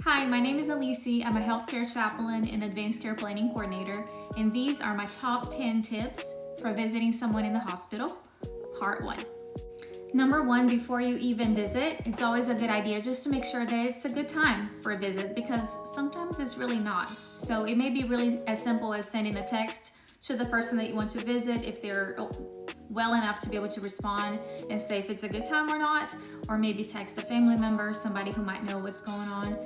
Hi, my name is Alici. I'm a healthcare chaplain and advanced care planning coordinator, and these are my top 10 tips for visiting someone in the hospital. Part 1. Number 1, before you even visit, it's always a good idea just to make sure that it's a good time for a visit, because sometimes it's really not. So it may be really as simple as sending a text to the person that you want to visit if they're well enough to be able to respond and say if it's a good time or not, or maybe text a family member, somebody who might know what's going on.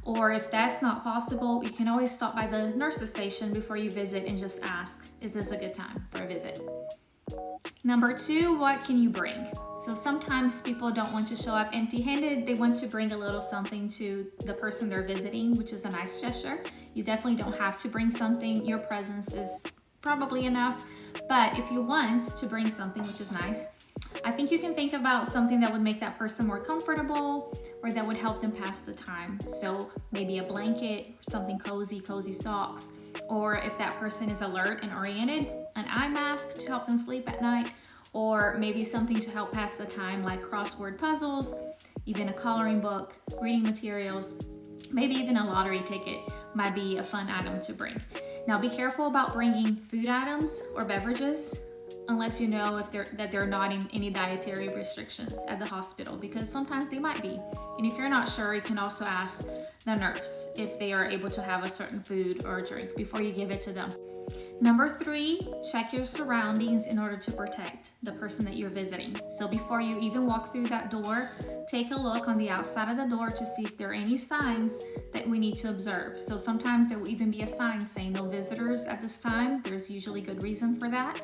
Or if that's not possible, you can always stop by the nurse's station before you visit and just ask, is this a good time for a visit? Number 2, what can you bring? So sometimes people don't want to show up empty-handed. They want to bring a little something to the person they're visiting, which is a nice gesture. You definitely don't have to bring something. Your presence is probably enough. But if you want to bring something, which is nice, I think you can think about something that would make that person more comfortable or that would help them pass the time. So maybe a blanket, something cozy socks, or if that person is alert and oriented, an eye mask to help them sleep at night, or maybe something to help pass the time like crossword puzzles, even a coloring book, reading materials, maybe even a lottery ticket might be a fun item to bring. Now be careful about bringing food items or beverages unless you know if they're not in any dietary restrictions at the hospital, because sometimes they might be. And if you're not sure, you can also ask the nurse if they are able to have a certain food or drink before you give it to them. Number 3, check your surroundings in order to protect the person that you're visiting. So before you even walk through that door, take a look on the outside of the door to see if there are any signs that we need to observe. So sometimes there will even be a sign saying no visitors at this time. There's usually good reason for that.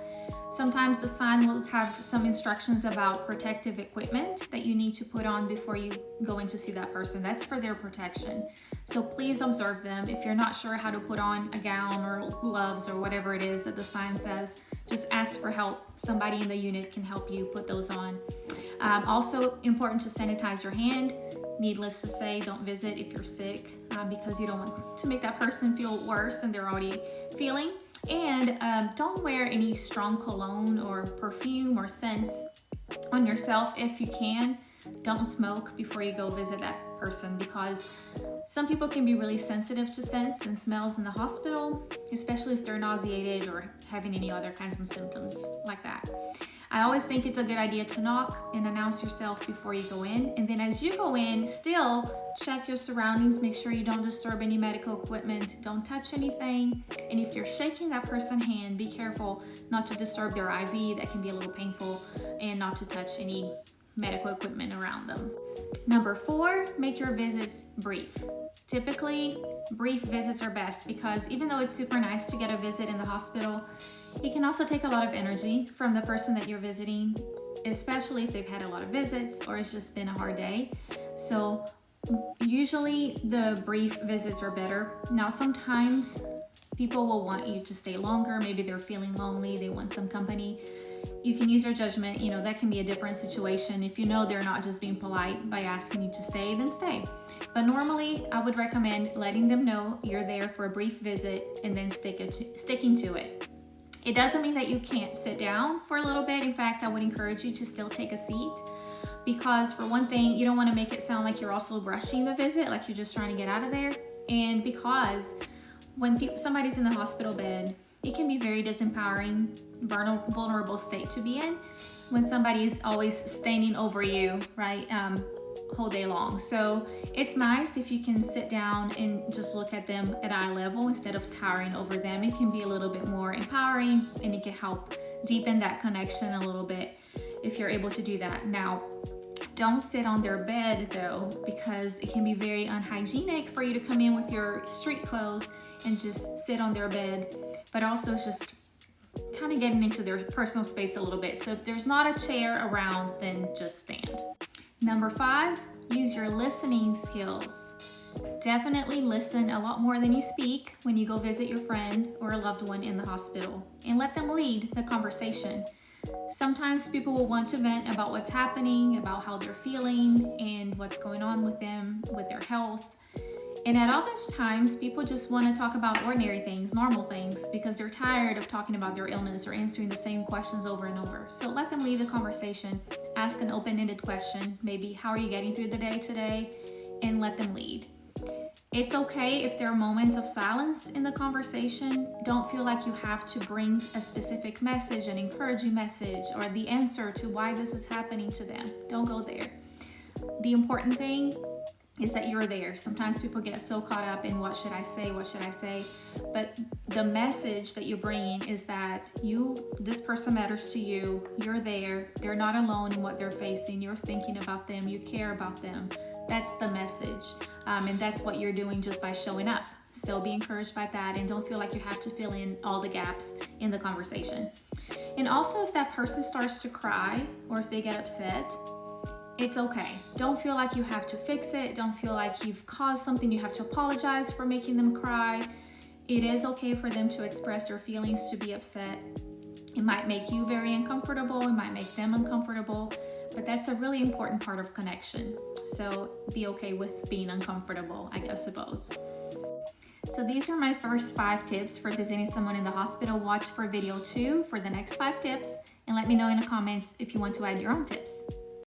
Sometimes the sign will have some instructions about protective equipment that you need to put on before you go in to see that person. That's for their protection. So please observe them. If you're not sure how to put on a gown or gloves or whatever it is that the sign says, just ask for help. Somebody in the unit can help you put those on. Also important to sanitize your hand. Needless to say, don't visit if you're sick because you don't want to make that person feel worse than they're already feeling. And don't wear any strong cologne or perfume or scents on yourself if you can. Don't smoke before you go visit that person, because some people can be really sensitive to scents and smells in the hospital, especially if they're nauseated or having any other kinds of symptoms like that. I always think it's a good idea to knock and announce yourself before you go in. And then as you go in, still check your surroundings, make sure you don't disturb any medical equipment, don't touch anything. And if you're shaking that person's hand, be careful not to disturb their IV, that can be a little painful, and not to touch any medical equipment around them. Number 4, make your visits brief. Typically, brief visits are best because even though it's super nice to get a visit in the hospital, it can also take a lot of energy from the person that you're visiting, especially if they've had a lot of visits or it's just been a hard day. So usually the brief visits are better. Now sometimes people will want you to stay longer. Maybe they're feeling lonely, they want some company. You can use your judgment. That can be a different situation. If you know they're not just being polite by asking you to stay, then stay. But normally I would recommend letting them know you're there for a brief visit and then sticking to it. It doesn't mean that you can't sit down for a little bit. In fact, I would encourage you to still take a seat, because for one thing, you don't want to make it sound like you're also rushing the visit, like you're just trying to get out of there. And because when somebody's in the hospital bed, it can be very disempowering, vulnerable state to be in when somebody's always standing over you, right, whole day long. So it's nice if you can sit down and just look at them at eye level instead of towering over them. It can be a little bit more empowering, and it can help deepen that connection a little bit if you're able to do that. Now, don't sit on their bed though, because it can be very unhygienic for you to come in with your street clothes and just sit on their bed, but also it's just kind of getting into their personal space a little bit. So if there's not a chair around, then just stand. Number 5, use your listening skills. Definitely listen a lot more than you speak when you go visit your friend or a loved one in the hospital, and let them lead the conversation. Sometimes people will want to vent about what's happening, about how they're feeling, and what's going on with them, with their health. And at other times, people just want to talk about ordinary things, normal things, because they're tired of talking about their illness or answering the same questions over and over. So let them lead the conversation. Ask an open-ended question, maybe, how are you getting through the day today? And let them lead. It's okay if there are moments of silence in the conversation. Don't feel like you have to bring a specific message, an encouraging message, or the answer to why this is happening to them. Don't go there. The important thing is that you're there. Sometimes people get so caught up in what should I say, but the message that you're bringing is that this person matters to you, you're there, they're not alone in what they're facing, you're thinking about them, you care about them. That's the message, and that's what you're doing just by showing up. So be encouraged by that, and don't feel like you have to fill in all the gaps in the conversation. And also, if that person starts to cry or if they get upset, it's okay. Don't feel like you have to fix it. Don't feel like you've caused something you have to apologize for making them cry. It is okay for them to express their feelings, to be upset. It might make you very uncomfortable. It might make them uncomfortable, but that's a really important part of connection. So be okay with being uncomfortable, I suppose. So these are my first 5 tips for visiting someone in the hospital. Watch for video 2 for the next 5 tips, and let me know in the comments if you want to add your own tips.